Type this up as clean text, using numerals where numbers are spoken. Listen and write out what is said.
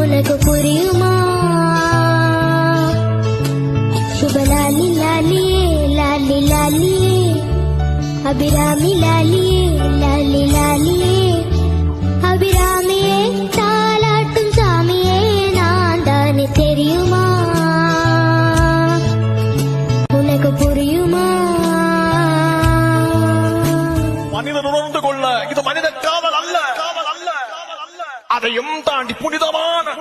உனக்கு புரியுமா? சுபலாலி லாலியே லாலி லாலியே, அபிராமி லாலியே லாலி லாலியே, அபிராமியே தாலாட்டும் சாமியே நான் தானே தெரியுமா? உனக்கு புரியுமா? மனிதன் உணர்ந்து கொள்ள இது மனித காவல் அல்ல, அதையும் தாண்டி புனிதமான